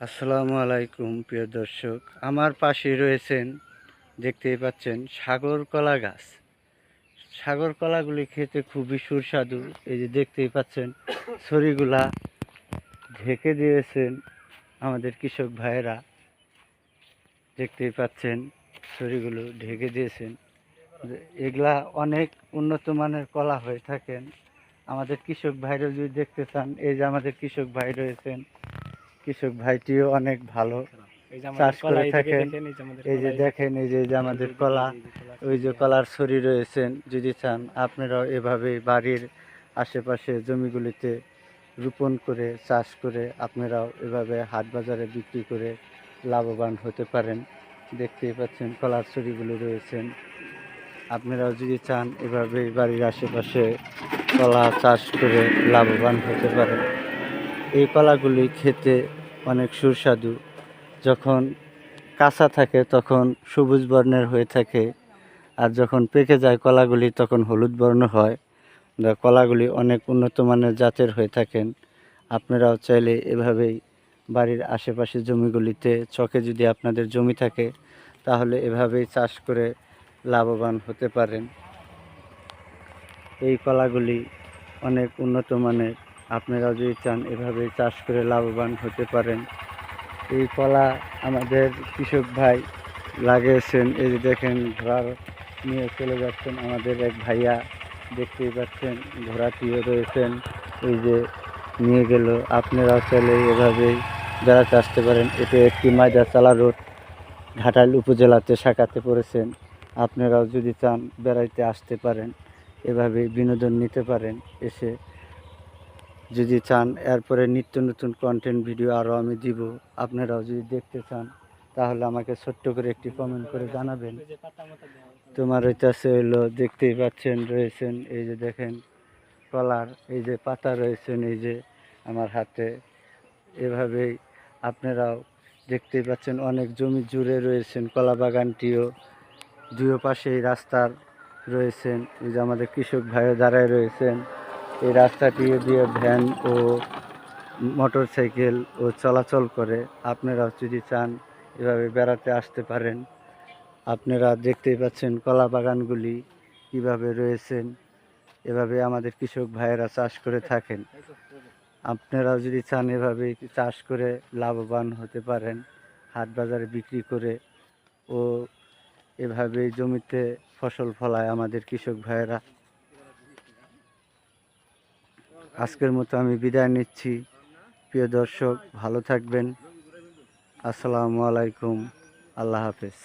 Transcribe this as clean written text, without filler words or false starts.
আসসালামু আলাইকুম প্রিয় দর্শক, আমার পাশে রয়েছেন, দেখতেই পাচ্ছেন সাগর কলা গাছ। সাগর কলাগুলি খেতে খুবই সুস্বাদু। এই যে দেখতেই পাচ্ছেন ছড়িগুলা ঢেকে দিয়েছেন আমাদের কৃষক ভাইয়েরা। দেখতেই পাচ্ছেন ছড়িগুলো ঢেকে দিয়েছেন। এগুলা অনেক উন্নত মানের কলা হয়ে থাকেন। আমাদের কৃষক ভাইরা যদি দেখতে চান, এই যে আমাদের কৃষক ভাই রয়েছেন, কৃষক ভাইটিও অনেক ভালো চাষ করে থাকেন। এই যে দেখেন, এই যে আমাদের কলা, ওই যে কলার ছড়ি রয়েছেন। যদি চান আপনারাও এভাবে বাড়ির আশেপাশে জমিগুলিতে রোপণ করে চাষ করে আপনারাও এভাবে হাট বাজারে বিক্রি করে লাভবান হতে পারেন। দেখতেই পাচ্ছেন কলার ছড়িগুলো রয়েছেন। আপনারাও যদি চান এভাবে বাড়ির আশেপাশে কলা চাষ করে লাভবান হতে পারেন। এই কলাগুলি খেতে অনেক সুস্বাদু। যখন কাঁচা থাকে তখন সবুজ বর্ণের হয়ে থাকে, আর যখন পেকে যায় কলাগুলি তখন হলুদ বর্ণ হয়। কলাগুলি অনেক উন্নত মানের জাতের হয়ে থাকেন। আপনারাও চাইলে এভাবেই বাড়ির আশেপাশে জমিগুলিতে, চকে যদি আপনাদের জমি থাকে তাহলে এভাবেই চাষ করে লাভবান হতে পারেন। এই কলাগুলি অনেক উন্নত মানের। আপনারাও যদি চান এভাবেই চাষ করে লাভবান হতে পারেন। এই কলা আমাদের কৃষক ভাই লাগিয়েছেন। এই যে দেখেন ঘোড়া নিয়ে চলে যাচ্ছেন আমাদের এক ভাইয়া, দেখতেই পাচ্ছেন ঘোড়াটিও রয়েছেন, এই যে নিয়ে গেল। আপনারাও চাইলে এভাবেই বেড়াতে আসতে পারেন। এটা একটি মাইদাচালা রোড, ঘাটাইল উপজেলাতে শাখাতে পড়েছেন। আপনারাও যদি চান বেড়াইতে আসতে পারেন, এভাবেই বিনোদন নিতে পারেন এসে। যদি চান এরপরে নিত্য নতুন কন্টেন্ট ভিডিও আরও আমি দিব, আপনারাও যদি দেখতে চান তাহলে আমাকে ছোট্ট করে একটি কমেন্ট করে জানাবেন। তোমার হইতেছে হলো, দেখতেই পাচ্ছেন রয়েছেন, এই যে দেখেন কলার এই যে পাতা রয়েছেন এই যে আমার হাতে। এভাবেই আপনারাও দেখতেই পাচ্ছেন অনেক জমি জুড়ে রয়েছেন কলা বাগানটিও। দুই পাশেই রাস্তার রয়েছেন, এই যে আমাদের কৃষক ভাইও দাঁড়ায় রয়েছেন। এই রাস্তাটি দিয়ে ভ্যান ও মোটরসাইকেল ও চলাচল করে। আপনারাও যদি চান এভাবে বেড়াতে আসতে পারেন। আপনারা দেখতেই পাচ্ছেন কলা বাগানগুলি কিভাবে রয়েছেন। এভাবে আমাদের কৃষক ভাইয়েরা চাষ করে থাকেন। আপনারাও যদি চান এভাবে চাষ করে লাভবান হতে পারেন, হাট বাজারে বিক্রি করে। ও এভাবে জমিতে ফসল ফলায় আমাদের কৃষক ভাইয়েরা। আজকের মতো আমি বিদায় নিচ্ছি। প্রিয় দর্শক, ভালো থাকবেন। আসসালামু আলাইকুম, আল্লাহ হাফেজ।